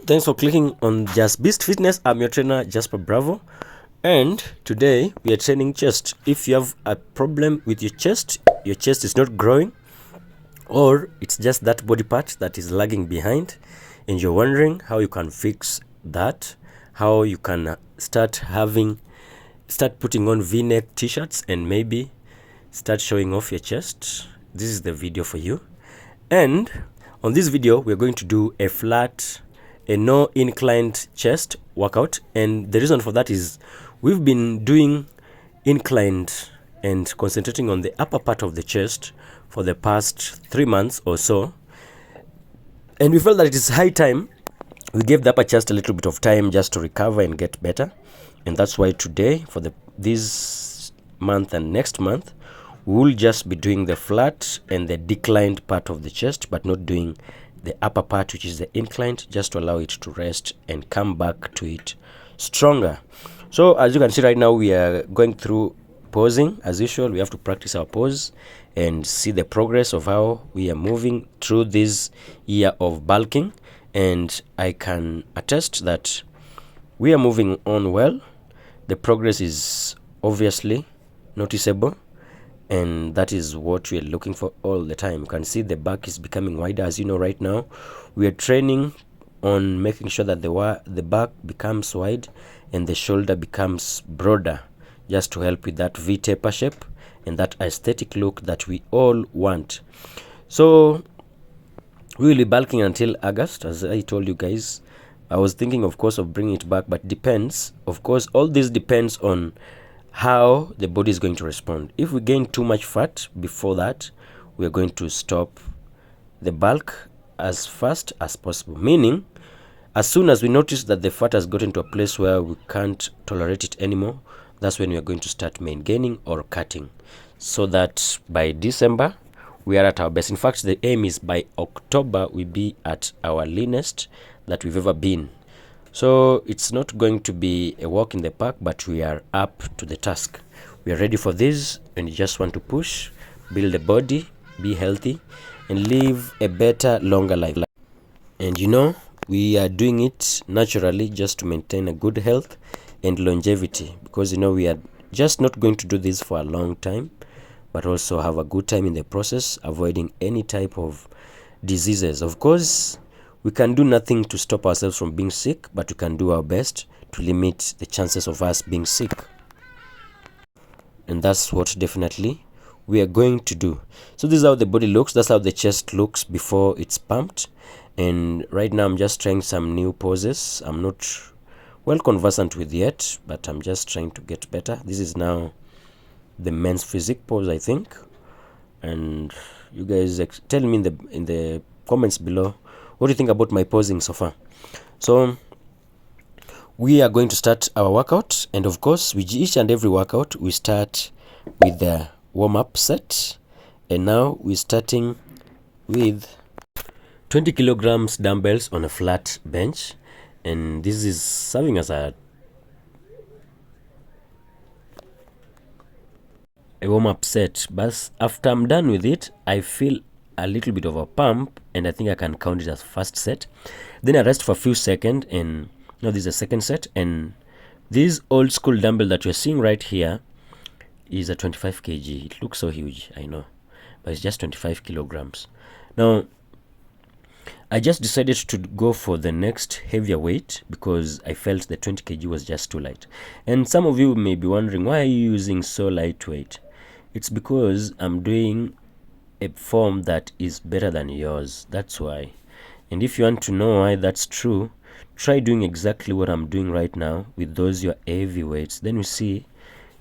Thanks for clicking on Just Beast Fitness. I'm your trainer, Jasper Bravo. And today we are training chest. If you have a problem with your chest is not growing, or it's just that body part that is lagging behind, and you're wondering how you can fix that, how you can start putting on V-neck t-shirts and maybe start showing off your chest, this is the video for you. And on this video, we're going to do a no inclined chest workout, and the reason for that is we've been doing inclined and concentrating on the upper part of the chest for the past 3 months or so, and we felt that it is high time we gave the upper chest a little bit of time just to recover and get better. And that's why today, for this month and next month, we'll just be doing the flat and the declined part of the chest, but not doing the upper part, which is the inclined, just to allow it to rest and come back to it stronger. So as you can see right now, we are going through posing. As usual, we have to practice our pose and see the progress of how we are moving through this year of bulking. And I can attest that we are moving on well. The progress is obviously noticeable, and that is what we are looking for all the time. You can see the back is becoming wider. As you know, right now we are training on making sure that the back becomes wide and the shoulder becomes broader, just to help with that V taper shape and that aesthetic look that we all want. So we will be bulking until August, as I told you guys. I was thinking, of course, of bringing it back, but depends. Of course, all this depends on how the body is going to respond. If we gain too much fat before that, we are going to stop the bulk as fast as possible. Meaning, as soon as we notice that the fat has gotten to a place where we can't tolerate it anymore, that's when we are going to start main gaining or cutting, so that by December we are at our best. In fact, the aim is by October we be at our leanest that we've ever been. So it's not going to be a walk in the park, but we are up to the task. We are ready for this, and you just want to push, build a body, be healthy, and live a better, longer life. And you know, we are doing it naturally just to maintain a good health and longevity, because you know, we are just not going to do this for a long time, but also have a good time in the process, avoiding any type of diseases. Of course, we can do nothing to stop ourselves from being sick, but we can do our best to limit the chances of us being sick. And that's what definitely we are going to do. So this is how the body looks. That's how the chest looks before it's pumped. And right now I'm just trying some new poses I'm not well conversant with yet, but I'm just trying to get better. This is now the men's physique pose, I think. And you guys tell me in the comments below, what do you think about my posing so far? So we are going to start our workout, and of course with each and every workout we start with the warm-up set. And now we're starting with 20 kilograms dumbbells on a flat bench, and this is serving as a warm-up set. But after I'm done with it, I feel a little bit of a pump, and I think I can count it as first set. Then I rest for a few seconds, and now this is a second set. And this old school dumbbell that you're seeing right here is a 25 kg. It looks so huge, I know, but it's just 25 kilograms. Now I just decided to go for the next heavier weight because I felt the 20 kg was just too light. And some of you may be wondering, why are you using so lightweight? It's because I'm doing a form that is better than yours. That's why. And if you want to know why that's true, try doing exactly what I'm doing right now with those your heavy weights. Then we see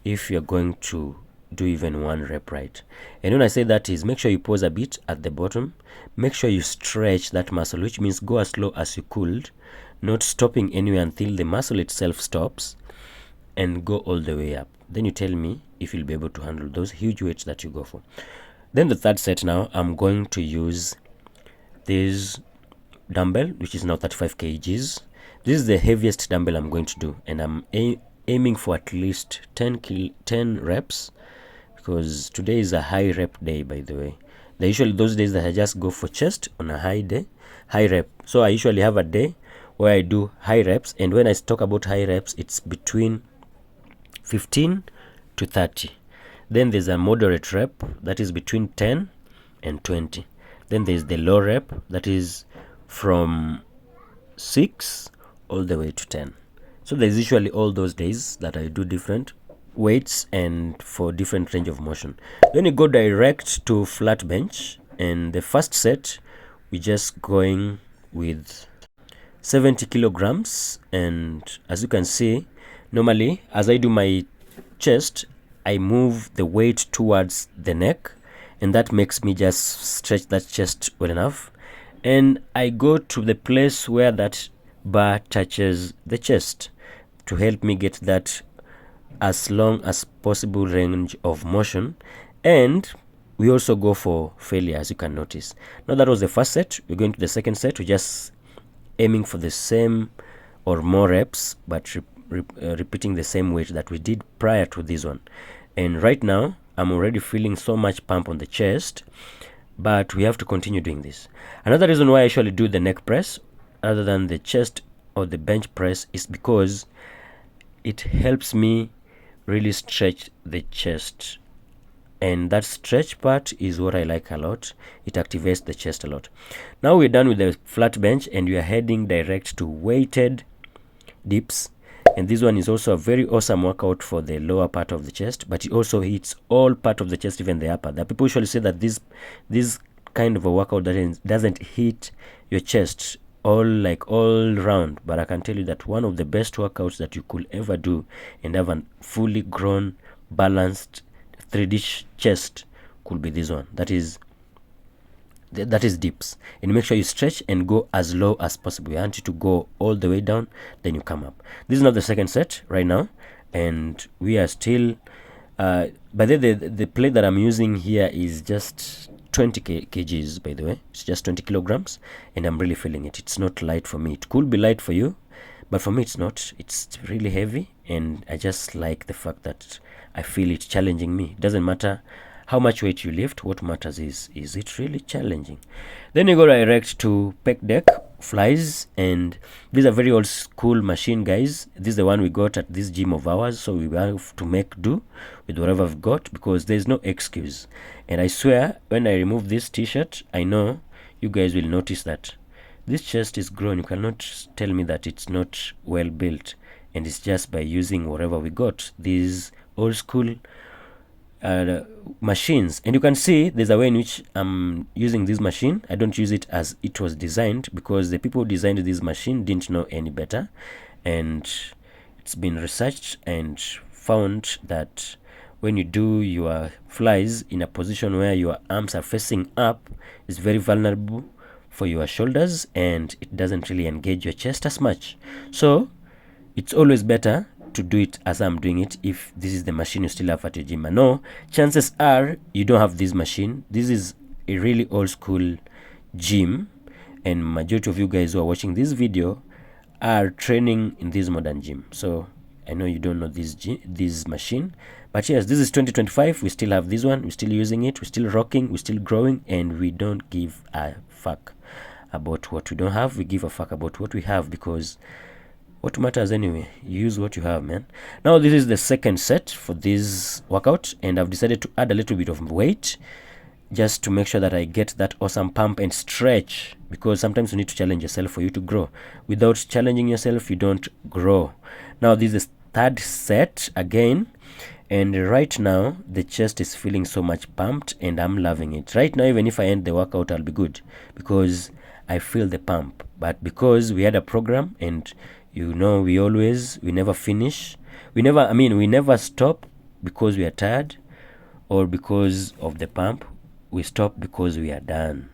if you're going to do even one rep right. And when I say that is, make sure you pause a bit at the bottom. Make sure you stretch that muscle, which means go as slow as you could, not stopping anywhere until the muscle itself stops, and go all the way up. Then you tell me if you'll be able to handle those huge weights that you go for. Then the third set, now I'm going to use this dumbbell, which is now 35 kgs. This is the heaviest dumbbell I'm going to do, and I'm aiming for at least 10 reps, because today is a high rep day, by the way. They're usually those days that I just go for chest on a high rep. So I usually have a day where I do high reps. And when I talk about high reps, it's between 15 to 30. Then there's a moderate rep that is between 10 and 20. Then there's the low rep that is from 6 all the way to 10. So there's usually all those days that I do different weights and for different range of motion. Then you go direct to flat bench, and the first set we're just going with 70 kilograms. And as you can see, normally as I do my chest, I move the weight towards the neck, and that makes me just stretch that chest well enough. And I go to the place where that bar touches the chest to help me get that as long as possible range of motion. And we also go for failure, as you can notice. Now that was the first set. We're going to the second set. We're just aiming for the same or more reps, but repeating the same weight that we did prior to this one. And right now I'm already feeling so much pump on the chest, but we have to continue doing this. Another reason why I usually do the neck press rather than the chest or the bench press is because it helps me really stretch the chest, and that stretch part is what I like a lot. It activates the chest a lot. Now we're done with the flat bench, and we are heading direct to weighted dips. And this one is also a very awesome workout for the lower part of the chest, but it also hits all part of the chest, even the upper. The people usually say that this kind of a workout doesn't hit your chest all round, but I can tell you that one of the best workouts that you could ever do and have a fully grown, balanced 3D chest could be this one. That is dips. And make sure you stretch and go as low as possible. I want you to go all the way down, then you come up. This is not the second set right now, and we are still but the plate that I'm using here is just 20 kgs, by the way. It's just 20 kilograms, and I'm really feeling it. It's not light for me. It could be light for you, but for me it's not. It's really heavy, and I just like the fact that I feel it challenging me. It doesn't matter how much weight you lift. What matters is it really challenging? Then you go direct to pec deck flies, and these are very old school machine, guys. This is the one we got at this gym of ours, so we have to make do with whatever I've got because there's no excuse. And I swear, when I remove this t-shirt, I know you guys will notice that this chest is grown. You cannot tell me that it's not well built, and it's just by using whatever we got, these old school machines. And you can see there's a way in which I'm using this machine. I don't use it as it was designed because the people who designed this machine didn't know any better, and it's been researched and found that when you do your flies in a position where your arms are facing up, it's very vulnerable for your shoulders, and it doesn't really engage your chest as much. So it's always better to do it as I'm doing it if this is the machine you still have at your gym. And no, chances are you don't have this machine. This is a really old school gym, and majority of you guys who are watching this video are training in this modern gym. So I know you don't know this machine, but yes, this is 2025. We still have this one. We're still using it. We're still rocking. We're still growing, and we don't give a fuck about what we don't have. We give a fuck about what we have, because what matters anyway, use what you have, man. Now this is the second set for this workout, and I've decided to add a little bit of weight just to make sure that I get that awesome pump and stretch, because sometimes you need to challenge yourself for you to grow. Without challenging yourself, you don't grow. Now this is the third set again, and right now the chest is feeling so much pumped, and I'm loving it. Right now, even if I end the workout, I'll be good because I feel the pump. But because we had a program, and you know, we never finish. We never stop because we are tired or because of the pump. We stop because we are done.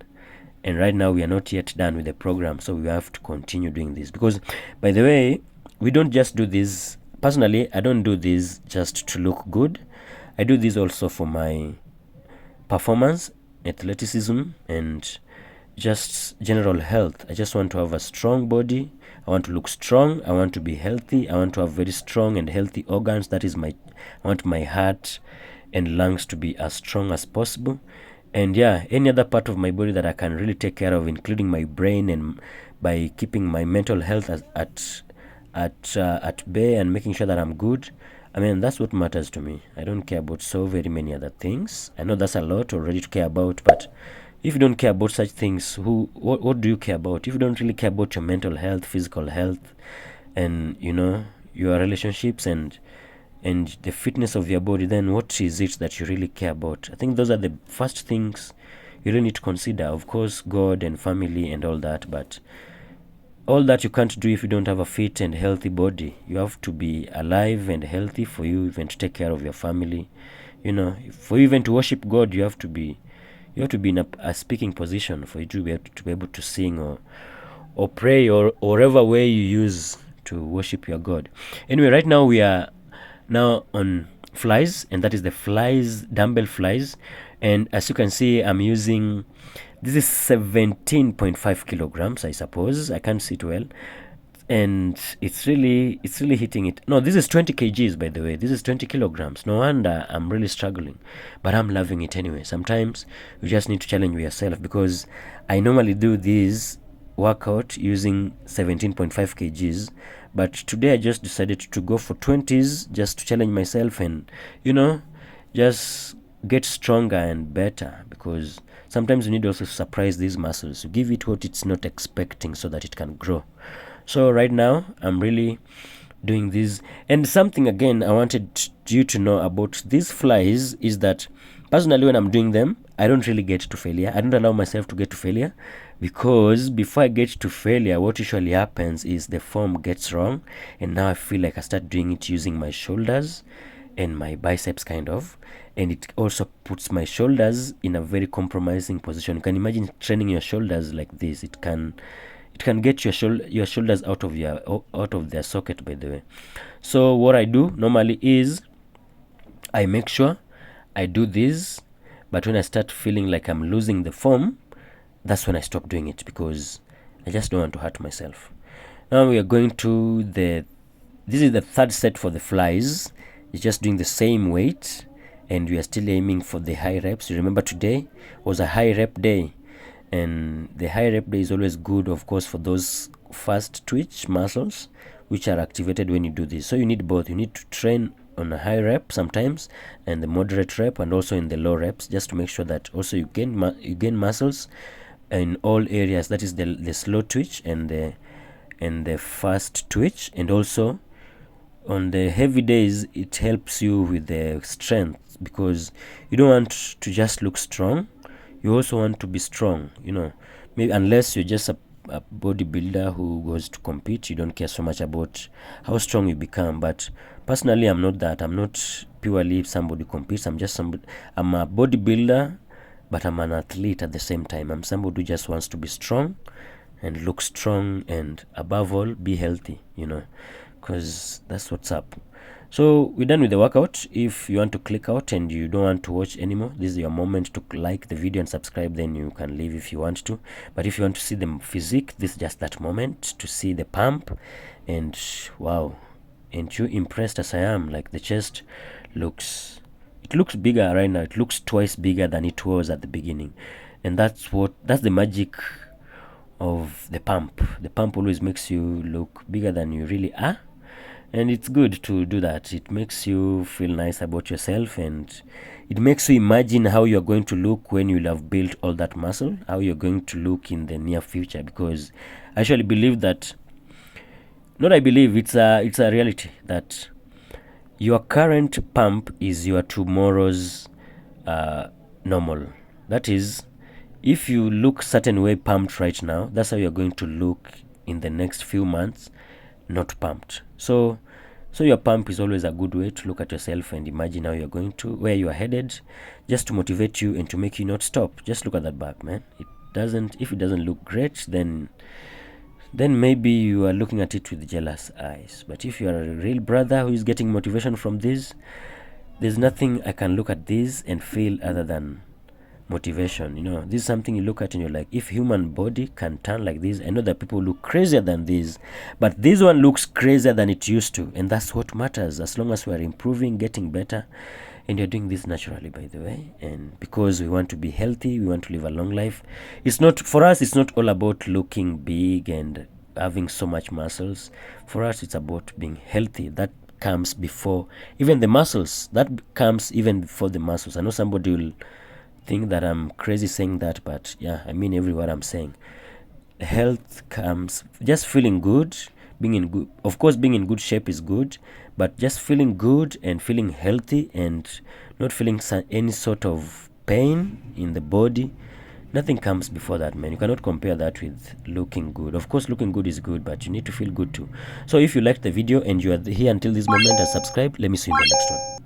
And right now we are not yet done with the program, so we have to continue doing this. Because, by the way, we don't just do this. Personally, I don't do this just to look good. I do this also for my performance, athleticism, and just general health. I just want to have a strong body. I want to look strong. I want to be healthy. I want to have very strong and healthy organs. I want my heart and lungs to be as strong as possible. And yeah, any other part of my body that I can really take care of, including my brain and by keeping my mental health at bay and making sure that I'm good. I mean, that's what matters to me. I don't care about so very many other things. I know that's a lot already to care about, but if you don't care about such things, what do you care about? If you don't really care about your mental health, physical health, and your relationships and the fitness of your body, then what is it that you really care about? I think those are the first things you really need to consider. Of course, God and family and all that, but all that you can't do if you don't have a fit and healthy body. You have to be alive and healthy for you even to take care of your family. For you even to worship God, you have to be in a speaking position for you to be able to sing or pray or whatever way you use to worship your God. Anyway, right now we are now on flies, and that is the flies, dumbbell flies. And as you can see, I'm using, this is 17.5 kilograms, I suppose. I can't see it well. And it's really hitting it. No, this is 20 kgs, by the way. This is 20 kilograms. No wonder I'm really struggling, but I'm loving it anyway. Sometimes you just need to challenge yourself, because I normally do this workout using 17.5 kgs, but today I just decided to go for 20s just to challenge myself and just get stronger and better, because sometimes you need also to surprise these muscles, to give it what it's not expecting so that it can grow. So right now I'm really doing this. And something again I wanted you to know about these flies is that personally, when I'm doing them, I don't really get to failure. I don't allow myself to get to failure, because before I get to failure, what usually happens is the form gets wrong, and now I feel like I start doing it using my shoulders and my biceps kind of, and it also puts my shoulders in a very compromising position. You can imagine training your shoulders like this. It can get your shoulders out of their socket, by the way. So what I do normally is I make sure I do this, but when I start feeling like I'm losing the form, that's when I stop doing it, because I just don't want to hurt myself. Now we are going to this is the third set for the flies. It's just doing the same weight, and we are still aiming for the high reps. You remember today was a high rep day, and the high rep day is always good, of course, for those fast twitch muscles which are activated when you do this. So you need both. You need to train on a high rep sometimes, and the moderate rep, and also in the low reps, just to make sure that also you gain muscles in all areas. That is the slow twitch and the fast twitch. And also on the heavy days, it helps you with the strength, because you don't want to just look strong, you also want to be strong. Maybe unless you're just a bodybuilder who goes to compete, you don't care so much about how strong you become. But personally, I'm not that. I'm not purely somebody who competes. I'm a bodybuilder, but I'm an athlete at the same time. I'm somebody who just wants to be strong and look strong, and above all, be healthy, because that's what's up. So we're done with the workout. If you want to click out and you don't want to watch anymore, this is your moment to like the video and subscribe. Then you can leave if you want to. But if you want to see the physique, this is just that moment to see the pump. And wow, ain't you impressed as I am? Like, the chest looks bigger right now. It looks twice bigger than it was at the beginning. And that's the magic of the pump. The pump always makes you look bigger than you really are. And it's good to do that. It makes you feel nice about yourself, and it makes you imagine how you're going to look when you have built all that muscle, how you're going to look in the near future. Because I actually believe that, it's a reality, that your current pump is your tomorrow's normal. That is, if you look certain way pumped right now, that's how you're going to look in the next few months, not pumped. So your pump is always a good way to look at yourself and imagine how you're going to, where you are headed, just to motivate you and to make you not stop. Just look at that back, man. If it doesn't look great, then maybe you are looking at it with jealous eyes. But if you are a real brother who is getting motivation from this, there's nothing I can look at this and feel other than motivation. This is something you look at and you're like, if human body can turn like this, I know that people look crazier than this, but this one looks crazier than it used to, and that's what matters. As long as we are improving, getting better, And you're doing this naturally, by the way, and because we want to be healthy, we want to live a long life. It's not, for us, it's not all about looking big and having so much muscles. For us, it's about being healthy. That comes before even the muscles. That comes even before the muscles. I know somebody will think that I'm crazy saying that, but yeah, I mean every word I'm saying. Health comes just feeling good, being in good, of course being in good shape is good, but just feeling good and feeling healthy and not feeling any sort of pain in the body, nothing comes before that, man. You cannot compare that with looking good. Of course looking good is good, but you need to feel good too. So if you liked the video and you are here until this moment and subscribe, let me see you in the next one.